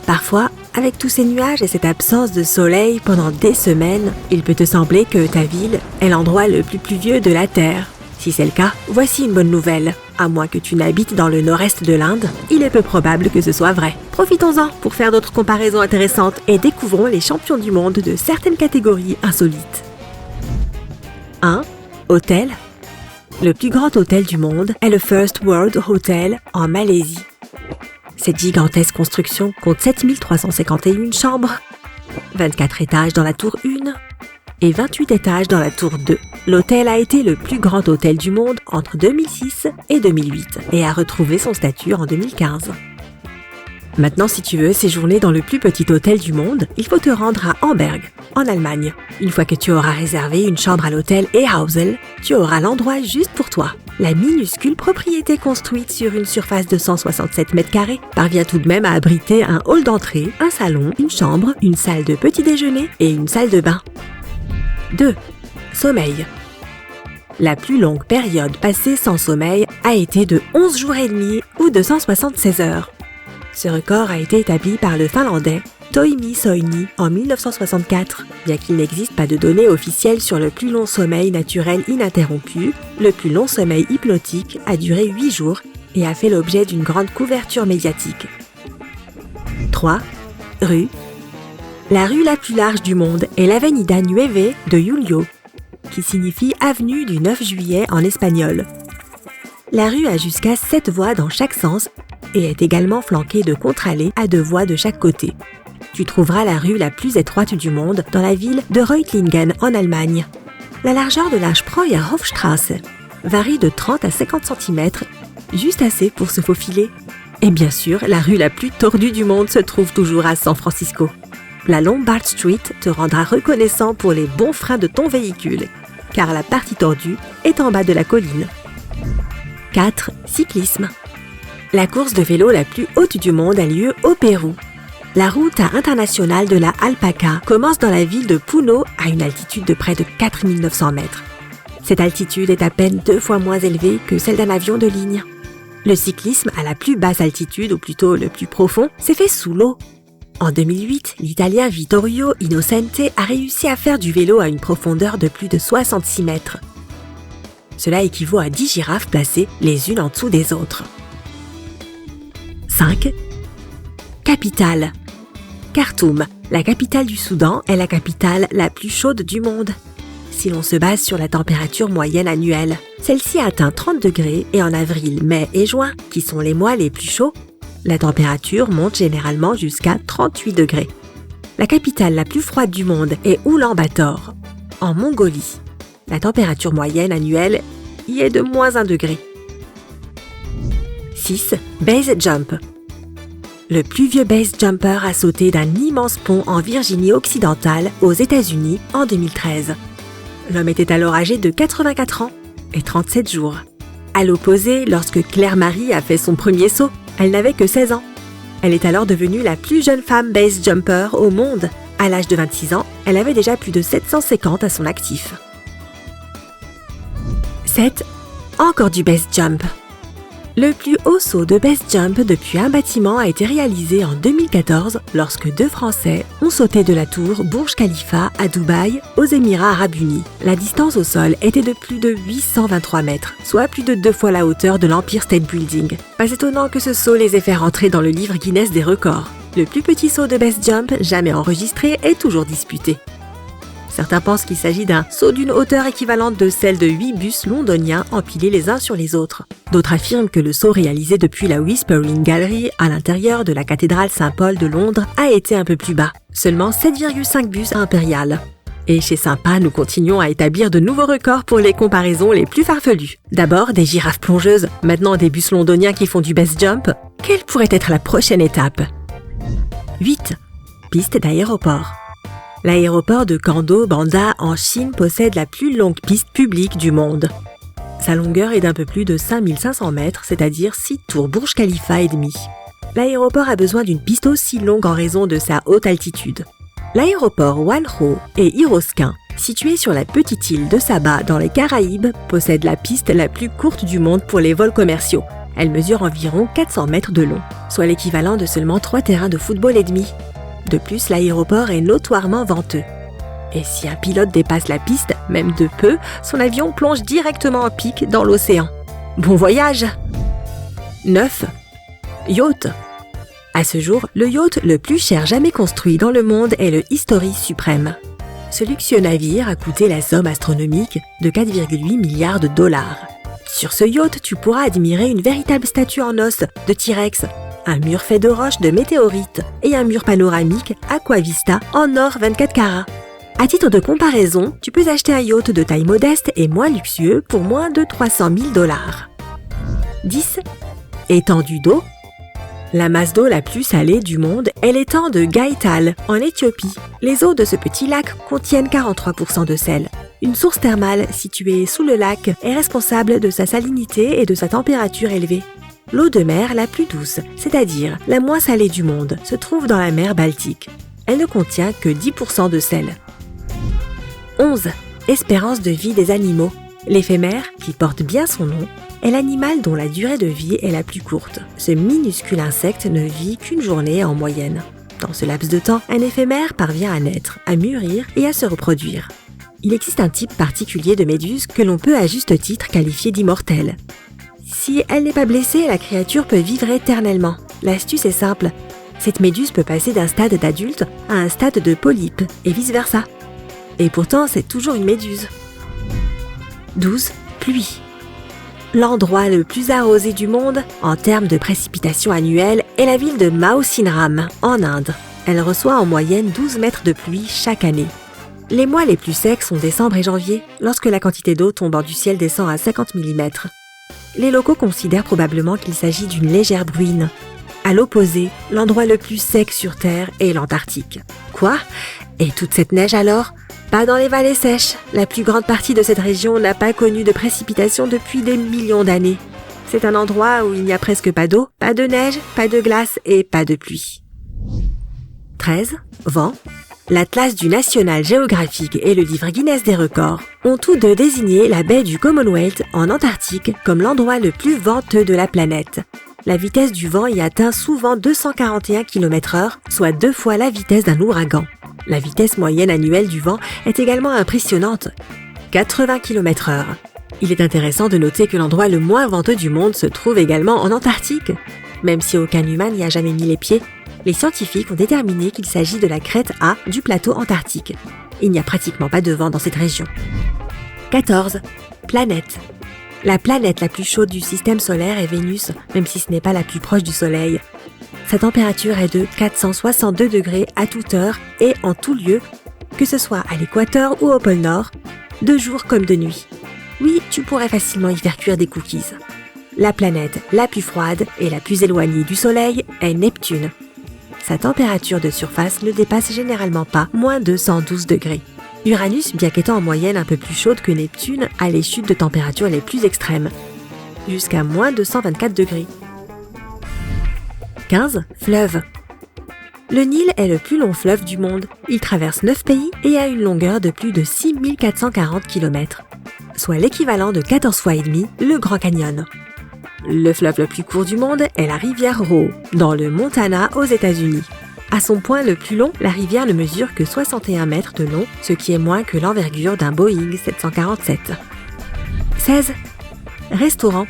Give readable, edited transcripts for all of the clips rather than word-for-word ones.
Parfois, avec tous ces nuages et cette absence de soleil pendant des semaines, il peut te sembler que ta ville est l'endroit le plus pluvieux de la Terre. Si c'est le cas, voici une bonne nouvelle. À moins que tu n'habites dans le nord-est de l'Inde, il est peu probable que ce soit vrai. Profitons-en pour faire d'autres comparaisons intéressantes et découvrons les champions du monde de certaines catégories insolites. 1. Hôtel. Le plus grand hôtel du monde est le First World Hotel en Malaisie. Cette gigantesque construction compte 7351 chambres, 24 étages dans la tour 1 et 28 étages dans la tour 2. L'hôtel a été le plus grand hôtel du monde entre 2006 et 2008 et a retrouvé son statut en 2015. Maintenant, si tu veux séjourner dans le plus petit hôtel du monde, il faut te rendre à Amberg, en Allemagne. Une fois que tu auras réservé une chambre à l'hôtel Ehausel, tu auras l'endroit juste pour toi. La minuscule propriété construite sur une surface de 167 mètres carrés parvient tout de même à abriter un hall d'entrée, un salon, une chambre, une salle de petit déjeuner et une salle de bain. 2. Sommeil. La plus longue période passée sans sommeil a été de 11 jours et demi ou 276 heures. Ce record a été établi par le Finlandais Toimi Soini en 1964. Bien qu'il n'existe pas de données officielles sur le plus long sommeil naturel ininterrompu, le plus long sommeil hypnotique a duré 8 jours et a fait l'objet d'une grande couverture médiatique. 3. Rue. La rue la plus large du monde est l'Avenida Nueve de Julio, qui signifie avenue du 9 juillet en espagnol. La rue a jusqu'à 7 voies dans chaque sens et est également flanquée de contre-allées à 2 voies de chaque côté. Tu trouveras la rue la plus étroite du monde dans la ville de Reutlingen en Allemagne. La largeur de la Spreuer Hofstrasse varie de 30 à 50 cm, juste assez pour se faufiler. Et bien sûr, la rue la plus tordue du monde se trouve toujours à San Francisco. La Lombard Street te rendra reconnaissant pour les bons freins de ton véhicule, car la partie tordue est en bas de la colline. 4. Cyclisme. La course de vélo la plus haute du monde a lieu au Pérou. La route internationale de la Alpaca commence dans la ville de Puno à une altitude de près de 4900 mètres. Cette altitude est à peine 2 fois moins élevée que celle d'un avion de ligne. Le cyclisme à la plus basse altitude, ou plutôt le plus profond, s'est fait sous l'eau. En 2008, l'Italien Vittorio Innocente a réussi à faire du vélo à une profondeur de plus de 66 mètres. Cela équivaut à 10 girafes placées les unes en dessous des autres. 5. Capitale. Khartoum, la capitale du Soudan, est la capitale la plus chaude du monde. Si l'on se base sur la température moyenne annuelle, celle-ci atteint 30 degrés et en avril, mai et juin, qui sont les mois les plus chauds, la température monte généralement jusqu'à 38 degrés. La capitale la plus froide du monde est Oulan-Bator, en Mongolie. La température moyenne annuelle y est de moins 1 degré. 6. Base jump. Le plus vieux base jumper a sauté d'un immense pont en Virginie occidentale, aux États-Unis, en 2013. L'homme était alors âgé de 84 ans et 37 jours. À l'opposé, lorsque Claire Marie a fait son premier saut, elle n'avait que 16 ans. Elle est alors devenue la plus jeune femme base jumper au monde. À l'âge de 26 ans, elle avait déjà plus de 750 à son actif. 7. Encore du base jump. Le plus haut saut de base jump depuis un bâtiment a été réalisé en 2014 lorsque 2 Français ont sauté de la tour Burj Khalifa à Dubaï, aux Émirats Arabes Unis. La distance au sol était de plus de 823 mètres, soit plus de 2 fois la hauteur de l'Empire State Building. Pas étonnant que ce saut les ait fait rentrer dans le livre Guinness des records. Le plus petit saut de base jump jamais enregistré est toujours disputé. Certains pensent qu'il s'agit d'un saut d'une hauteur équivalente de celle de 8 bus londoniens empilés les uns sur les autres. D'autres affirment que le saut réalisé depuis la Whispering Gallery à l'intérieur de la cathédrale Saint-Paul de Londres a été un peu plus bas, seulement 7,5 bus impériales. Et chez Sympa, nous continuons à établir de nouveaux records pour les comparaisons les plus farfelues. D'abord, des girafes plongeuses, maintenant des bus londoniens qui font du base jump. Quelle pourrait être la prochaine étape ? 8. Piste d'aéroport. L'aéroport de Kando Banda en Chine possède la plus longue piste publique du monde. Sa longueur est d'un peu plus de 5500 mètres, c'est-à-dire 6 tours Burj Khalifa et demi. L'aéroport a besoin d'une piste aussi longue en raison de sa haute altitude. L'aéroport Hwangho et Hiroskin Située sur la petite île de Saba dans les Caraïbes, possède la piste la plus courte du monde pour les vols commerciaux. Elle mesure environ 400 mètres de long, soit l'équivalent de seulement 3 terrains de football et demi. De plus, l'aéroport est notoirement venteux. Et si un pilote dépasse la piste, même de peu, son avion plonge directement en pic dans l'océan. Bon voyage! 9. Yacht. À ce jour, le yacht le plus cher jamais construit dans le monde est le History Supreme. Ce luxueux navire a coûté la somme astronomique de 4,8 milliards de dollars. Sur ce yacht, tu pourras admirer une véritable statue en os de T-Rex, un mur fait de roches de météorites et un mur panoramique Aquavista en or 24 carats. À titre de comparaison, tu peux acheter un yacht de taille modeste et moins luxueux pour moins de 300 000 dollars. 10. Étendue d'eau. La masse d'eau la plus salée du monde est l'étang de Gaïtal, en Éthiopie. Les eaux de ce petit lac contiennent 43% de sel. Une source thermale située sous le lac est responsable de sa salinité et de sa température élevée. L'eau de mer la plus douce, c'est-à-dire la moins salée du monde, se trouve dans la mer Baltique. Elle ne contient que 10% de sel. 11. Espérance de vie des animaux. L'éphémère, qui porte bien son nom, est l'animal dont la durée de vie est la plus courte. Ce minuscule insecte ne vit qu'une journée en moyenne. Dans ce laps de temps, un éphémère parvient à naître, à mûrir et à se reproduire. Il existe un type particulier de méduse que l'on peut à juste titre qualifier d'immortelle. Si elle n'est pas blessée, la créature peut vivre éternellement. L'astuce est simple. Cette méduse peut passer d'un stade d'adulte à un stade de polype et vice-versa. Et pourtant, c'est toujours une méduse. 12. Pluie. L'endroit le plus arrosé du monde, en termes de précipitations annuelles, est la ville de Mausinram, en Inde. Elle reçoit en moyenne 12 mètres de pluie chaque année. Les mois les plus secs sont décembre et janvier, lorsque la quantité d'eau tombant du ciel descend à 50 mm. Les locaux considèrent probablement qu'il s'agit d'une légère bruine. À l'opposé, l'endroit le plus sec sur Terre est l'Antarctique. Quoi? Et toute cette neige alors? Pas dans les vallées sèches. La plus grande partie de cette région n'a pas connu de précipitations depuis des millions d'années. C'est un endroit où il n'y a presque pas d'eau, pas de neige, pas de glace et pas de pluie. 13. Vent. L'Atlas du National Geographic et le livre Guinness des records ont tous deux désigné la baie du Commonwealth en Antarctique comme l'endroit le plus venteux de la planète. La vitesse du vent y atteint souvent 241 km/h, soit 2 fois la vitesse d'un ouragan. La vitesse moyenne annuelle du vent est également impressionnante, 80 km/h. Il est intéressant de noter que l'endroit le moins venteux du monde se trouve également en Antarctique. Même si aucun humain n'y a jamais mis les pieds, les scientifiques ont déterminé qu'il s'agit de la crête A du plateau antarctique. Il n'y a pratiquement pas de vent dans cette région. 14. Planète. La planète la plus chaude du système solaire est Vénus, même si ce n'est pas la plus proche du Soleil. Sa température est de 462 degrés à toute heure et en tout lieu, que ce soit à l'équateur ou au pôle Nord, de jour comme de nuit. Oui, tu pourrais facilement y faire cuire des cookies. La planète la plus froide et la plus éloignée du Soleil est Neptune. Sa température de surface ne dépasse généralement pas moins de 112 degrés. Uranus, bien qu'étant en moyenne un peu plus chaude que Neptune, a les chutes de température les plus extrêmes, jusqu'à moins de 124 degrés. 15. Fleuve. Le Nil est le plus long fleuve du monde. Il traverse 9 pays et a une longueur de plus de 6440 km, soit l'équivalent de 14 fois et demi le Grand Canyon. Le fleuve le plus court du monde est la rivière Roe, dans le Montana aux États-Unis. À son point le plus long, la rivière ne mesure que 61 mètres de long, ce qui est moins que l'envergure d'un Boeing 747. 16. Restaurant.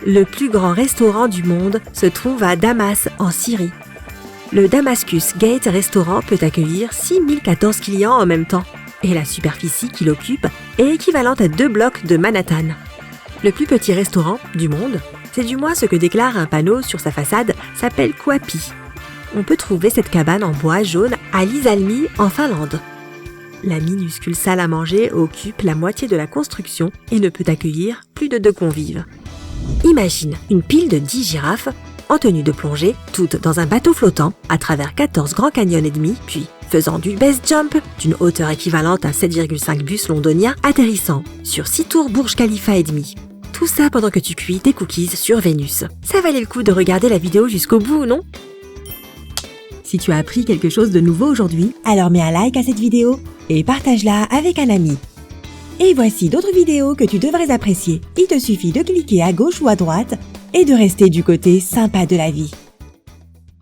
Le plus grand restaurant du monde se trouve à Damas, en Syrie. Le Damascus Gate Restaurant peut accueillir 6014 clients en même temps, et la superficie qu'il occupe est équivalente à 2 blocs de Manhattan. Le plus petit restaurant du monde, c'est du moins ce que déclare un panneau sur sa façade, s'appelle Kuoppi. On peut trouver cette cabane en bois jaune à Iisalmi, en Finlande. La minuscule salle à manger occupe la moitié de la construction et ne peut accueillir plus de 2 convives. Imagine une pile de 10 girafes en tenue de plongée, toutes dans un bateau flottant à travers 14 grands canyons et demi, puis faisant du base jump d'une hauteur équivalente à 7,5 bus londoniens, atterrissant sur 6 tours Burj Khalifa et demi. Tout ça pendant que tu cuis tes cookies sur Vénus. Ça valait le coup de regarder la vidéo jusqu'au bout, non ? Si tu as appris quelque chose de nouveau aujourd'hui, alors mets un like à cette vidéo et partage-la avec un ami. Et voici d'autres vidéos que tu devrais apprécier. Il te suffit de cliquer à gauche ou à droite et de rester du côté sympa de la vie.